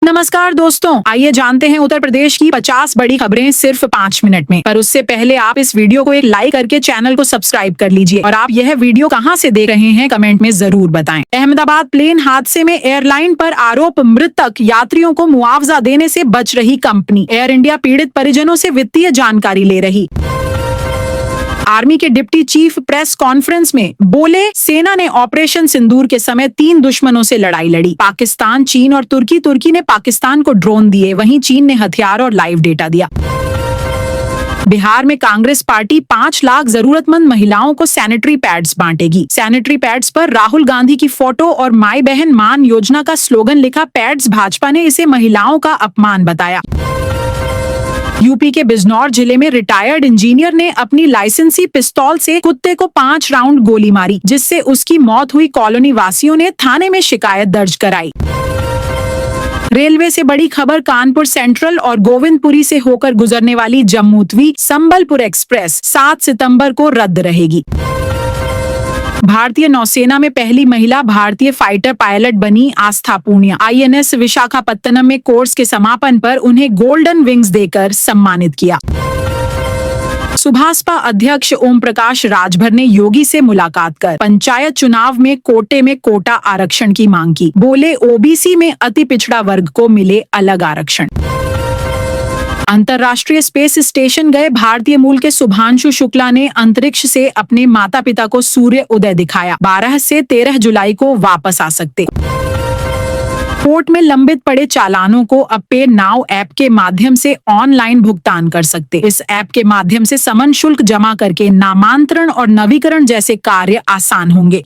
नमस्कार दोस्तों, आइए जानते हैं उत्तर प्रदेश की 50 बड़ी खबरें सिर्फ 5 मिनट में। पर उससे पहले आप इस वीडियो को एक लाइक करके चैनल को सब्सक्राइब कर लीजिए और आप यह वीडियो कहां से देख रहे हैं कमेंट में जरूर बताएं। अहमदाबाद प्लेन हादसे में एयरलाइन पर आरोप, मृतक यात्रियों को मुआवजा देने से बच रही कंपनी। एयर इंडिया पीड़ित परिजनों से वित्तीय जानकारी ले रही। आर्मी के डिप्टी चीफ प्रेस कॉन्फ्रेंस में बोले, सेना ने ऑपरेशन सिंदूर के समय 3 दुश्मनों से लड़ाई लड़ी। पाकिस्तान, चीन और तुर्की ने पाकिस्तान को ड्रोन दिए, वहीं चीन ने हथियार और लाइव डेटा दिया। बिहार में कांग्रेस पार्टी 5 लाख जरूरतमंद महिलाओं को सैनिटरी पैड्स बांटेगी। सैनिटरी पैड्स पर राहुल गांधी की फोटो और माई बहन मान योजना का स्लोगन लिखा पैड्स। भाजपा ने इसे महिलाओं का अपमान बताया। यूपी के बिजनौर जिले में रिटायर्ड इंजीनियर ने अपनी लाइसेंसी पिस्तौल से कुत्ते को 5 राउंड गोली मारी, जिससे उसकी मौत हुई। कॉलोनी वासियों ने थाने में शिकायत दर्ज कराई। रेलवे से बड़ी खबर, कानपुर सेंट्रल और गोविंदपुरी से होकर गुजरने वाली जम्मू तवी संबलपुर एक्सप्रेस 7 सितंबर को रद्द रहेगी। भारतीय नौसेना में पहली महिला भारतीय फाइटर पायलट बनी आस्था पूनिया। INS विशाखापत्तनम में कोर्स के समापन पर उन्हें गोल्डन विंग्स देकर सम्मानित किया। सुभाषपा अध्यक्ष ओम प्रकाश राजभर ने योगी से मुलाकात कर पंचायत चुनाव में कोटे में कोटा आरक्षण की मांग की। बोले, OBC में अति पिछड़ा वर्ग को मिले अलग आरक्षण। अंतर्राष्ट्रीय स्पेस स्टेशन गए भारतीय मूल के शुभांशु शुक्ला ने अंतरिक्ष से अपने माता पिता को सूर्य उदय दिखाया। 12 से 13 जुलाई को वापस आ सकते। कोर्ट में लंबित पड़े चालानों को अब पे नाउ ऐप के माध्यम से ऑनलाइन भुगतान कर सकते। इस ऐप के माध्यम से समन शुल्क जमा करके नामांतरण और नवीकरण जैसे कार्य आसान होंगे।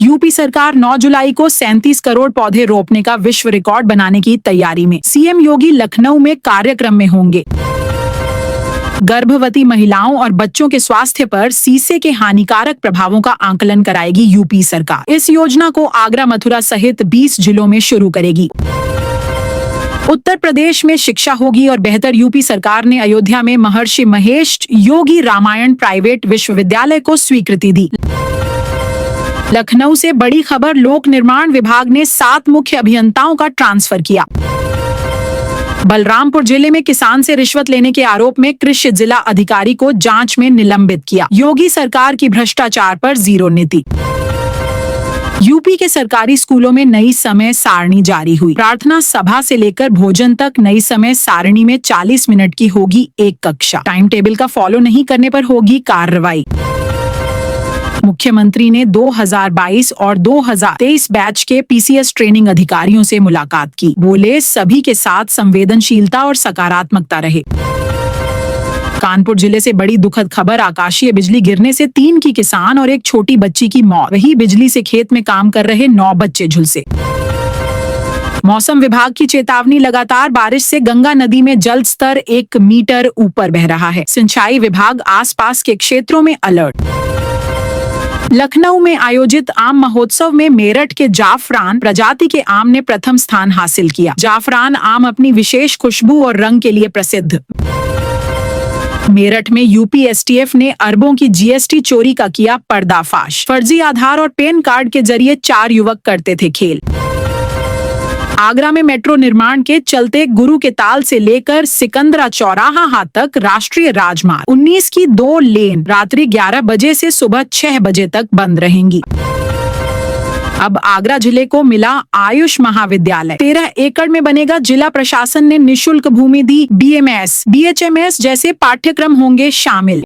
यूपी सरकार 9 जुलाई को 37 करोड़ पौधे रोपने का विश्व रिकॉर्ड बनाने की तैयारी में। CM योगी लखनऊ में कार्यक्रम में होंगे। गर्भवती महिलाओं और बच्चों के स्वास्थ्य पर शीशे के हानिकारक प्रभावों का आकलन कराएगी यूपी सरकार। इस योजना को आगरा, मथुरा सहित 20 जिलों में शुरू करेगी। उत्तर प्रदेश में शिक्षा होगी और बेहतर। यूपी सरकार ने अयोध्या में महर्षि महेश योगी रामायण प्राइवेट विश्वविद्यालय को स्वीकृति दी। लखनऊ से बड़ी खबर, लोक निर्माण विभाग ने 7 मुख्य अभियंताओं का ट्रांसफर किया। बलरामपुर जिले में किसान से रिश्वत लेने के आरोप में कृषि जिला अधिकारी को जांच में निलंबित किया। योगी सरकार की भ्रष्टाचार पर 0 नीति। यूपी के सरकारी स्कूलों में नई समय सारणी जारी हुई। प्रार्थना सभा से लेकर भोजन तक नई समय सारणी में 40 मिनट की होगी एक कक्षा। टाइम टेबल का फॉलो नहीं करने पर होगी कार्रवाई। मुख्यमंत्री ने 2022 और 2023 बैच के PCS ट्रेनिंग अधिकारियों से मुलाकात की। बोले, सभी के साथ संवेदनशीलता और सकारात्मकता रहे। कानपुर जिले से बड़ी दुखद खबर, आकाशीय बिजली गिरने से 3 की किसान और एक छोटी बच्ची की मौत। वही बिजली से खेत में काम कर रहे 9 बच्चे झुलसे। मौसम विभाग की चेतावनी, लगातार बारिश से गंगा नदी में जल स्तर 1 मीटर ऊपर बह रहा है। सिंचाई विभाग आसपास के क्षेत्रों में अलर्ट। लखनऊ में आयोजित आम महोत्सव में मेरठ के जाफरान प्रजाति के आम ने प्रथम स्थान हासिल किया। जाफरान आम अपनी विशेष खुशबू और रंग के लिए प्रसिद्ध। मेरठ में यूपी STF ने अरबों की GST चोरी का किया पर्दाफाश। फर्जी आधार और पैन कार्ड के जरिए 4 युवक करते थे खेल। आगरा में मेट्रो निर्माण के चलते गुरु के ताल से लेकर सिकंदरा चौराहा तक राष्ट्रीय राजमार्ग 19 की 2 लेन रात्रि 11 बजे से सुबह 6 बजे तक बंद रहेंगी। अब आगरा जिले को मिला आयुष महाविद्यालय। 13 एकड़ में बनेगा। जिला प्रशासन ने निःशुल्क भूमि दी। BMS, BHMS जैसे पाठ्यक्रम होंगे शामिल।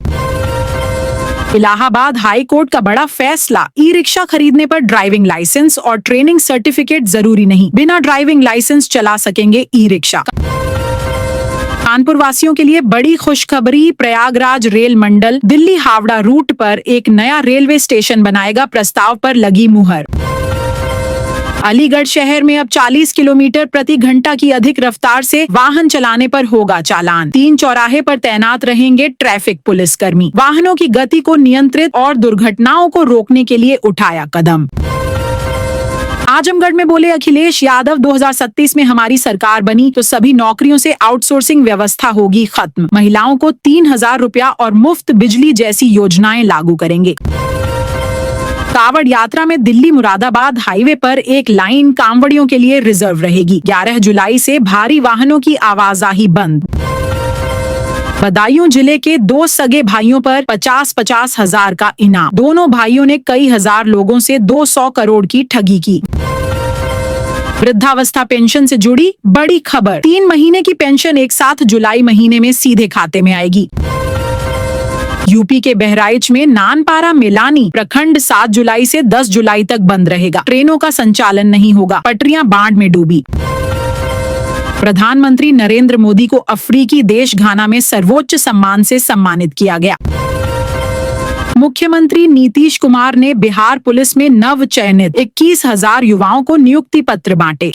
इलाहाबाद हाई कोर्ट का बड़ा फैसला, ई-रिक्शा खरीदने पर ड्राइविंग लाइसेंस और ट्रेनिंग सर्टिफिकेट जरूरी नहीं। बिना ड्राइविंग लाइसेंस चला सकेंगे ई-रिक्शा। कानपुर वासियों के लिए बड़ी खुशखबरी, प्रयागराज रेल मंडल दिल्ली हावड़ा रूट पर एक नया रेलवे स्टेशन बनाएगा। प्रस्ताव पर लगी मुहर। अलीगढ़ शहर में अब 40 किलोमीटर प्रति घंटा की अधिक रफ्तार से वाहन चलाने पर होगा चालान। 3 चौराहे पर तैनात रहेंगे ट्रैफिक पुलिस कर्मी। वाहनों की गति को नियंत्रित और दुर्घटनाओं को रोकने के लिए उठाया कदम। आजमगढ़ में बोले अखिलेश यादव, 2037 में हमारी सरकार बनी तो सभी नौकरियों से आउटसोर्सिंग व्यवस्था होगी खत्म। महिलाओं को 3000 रुपया और मुफ्त बिजली जैसी योजनाएं लागू करेंगे। कांवड़ यात्रा में दिल्ली मुरादाबाद हाईवे पर एक लाइन कांवड़ियों के लिए रिजर्व रहेगी। 11 जुलाई से भारी वाहनों की आवाजाही बंद। बदायूं जिले के 2 सगे भाइयों पर 50-50 हजार का इनाम। दोनों भाइयों ने कई हजार लोगों से 200 करोड़ की ठगी की। वृद्धावस्था पेंशन से जुड़ी बड़ी खबर। 3 महीने की पेंशन एक साथ जुलाई महीने में सीधे खाते में आएगी। यूपी के बहराइच में नानपारा मेलानी प्रखंड 7 जुलाई से 10 जुलाई तक बंद रहेगा। ट्रेनों का संचालन नहीं होगा। पटरियां बाढ़ में डूबी। प्रधानमंत्री नरेंद्र मोदी को अफ्रीकी देश घाना में सर्वोच्च सम्मान से सम्मानित किया गया। मुख्यमंत्री नीतीश कुमार ने बिहार पुलिस में नव चयनित 21,000 युवाओं को नियुक्ति पत्र बांटे।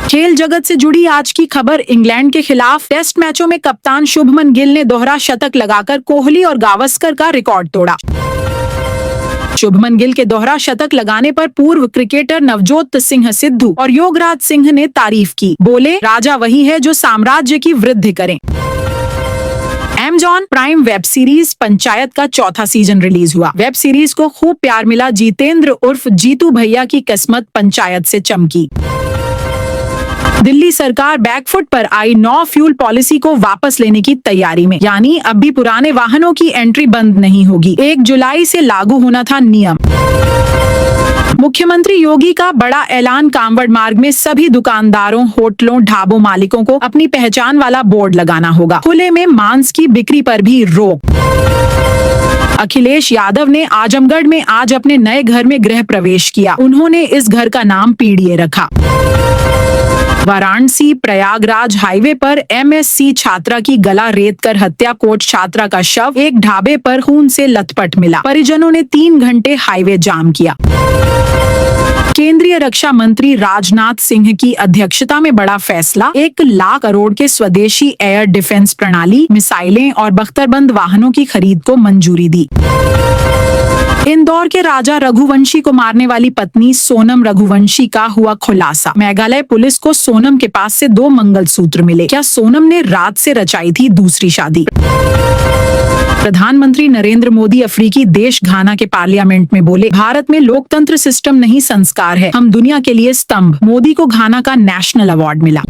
खेल जगत से जुड़ी आज की खबर। इंग्लैंड के खिलाफ टेस्ट मैचों में कप्तान शुभमन गिल ने दोहरा शतक लगाकर कोहली और गावस्कर का रिकॉर्ड तोड़ा। शुभमन गिल के दोहरा शतक लगाने पर पूर्व क्रिकेटर नवजोत सिंह सिद्धू और योगराज सिंह ने तारीफ की। बोले, राजा वही है जो साम्राज्य की वृद्धि करे। Amazon prime web series panchayat का 4था सीजन रिलीज हुआ। वेब सीरीज को खूब प्यार मिला। जितेंद्र उर्फ जीतू भैया की किस्मत पंचायत से चमकी। दिल्ली सरकार बैकफुट पर आई नो फ्यूल पॉलिसी को वापस लेने की तैयारी में, यानी अब भी पुराने वाहनों की एंट्री बंद नहीं होगी। 1 जुलाई से लागू होना था नियम। मुख्यमंत्री योगी का बड़ा ऐलान। कांवड़ मार्ग में सभी दुकानदारों, होटलों, ढाबों मालिकों को अपनी पहचान वाला बोर्ड लगाना होगा। खुले में मांस की बिक्री पर भी रोक। अखिलेश यादव ने आजमगढ़ में आज अपने नए घर में गृह प्रवेश किया। उन्होंने इस घर का नाम पीडीए रखा। वाराणसी प्रयागराज हाईवे पर एमएससी छात्रा की गला रेत कर हत्या। कोट छात्रा का शव एक ढाबे पर खून से लथपथ मिला। परिजनों ने 3 घंटे हाईवे जाम किया। केंद्रीय रक्षा मंत्री राजनाथ सिंह की अध्यक्षता में बड़ा फैसला। 1 लाख करोड़ के स्वदेशी एयर डिफेंस प्रणाली, मिसाइलें और बख्तरबंद वाहनों की खरीद को मंजूरी दी। इंदौर के राजा रघुवंशी को मारने वाली पत्नी सोनम रघुवंशी का हुआ खुलासा। मेघालय पुलिस को सोनम के पास से 2 मंगलसूत्र मिले। क्या सोनम ने रात से रचाई थी दूसरी शादी? प्रधानमंत्री नरेंद्र मोदी अफ्रीकी देश घाना के पार्लियामेंट में बोले, भारत में लोकतंत्र सिस्टम नहीं संस्कार है, हम दुनिया के लिए स्तंभ। मोदी को घाना का नेशनल अवार्ड मिला।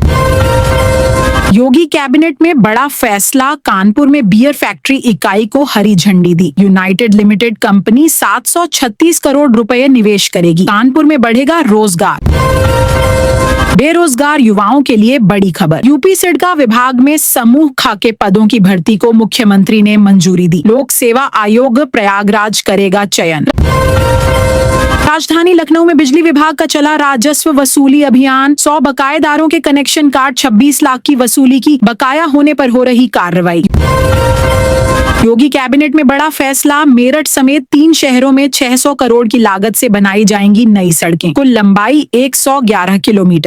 योगी कैबिनेट में बड़ा फैसला। कानपुर में बियर फैक्ट्री इकाई को हरी झंडी दी। यूनाइटेड लिमिटेड कंपनी 736 करोड़ रुपए निवेश करेगी। कानपुर में बढ़ेगा रोजगार। बेरोजगार युवाओं के लिए बड़ी खबर। यूपी सिडका विभाग में समूह ख के पदों की भर्ती को मुख्यमंत्री ने मंजूरी दी। लोक सेवा आयोग प्रयागराज करेगा चयन। राजधानी लखनऊ में बिजली विभाग का चला राजस्व वसूली अभियान। 100 बकायेदारों के कनेक्शन काट 26 लाख की वसूली की। बकाया होने पर हो रही कार्रवाई। योगी कैबिनेट में बड़ा फैसला। मेरठ समेत 3 शहरों में 600 करोड़ की लागत से बनाई जाएंगी नई सड़कें। कुल लंबाई 111 किलोमीटर।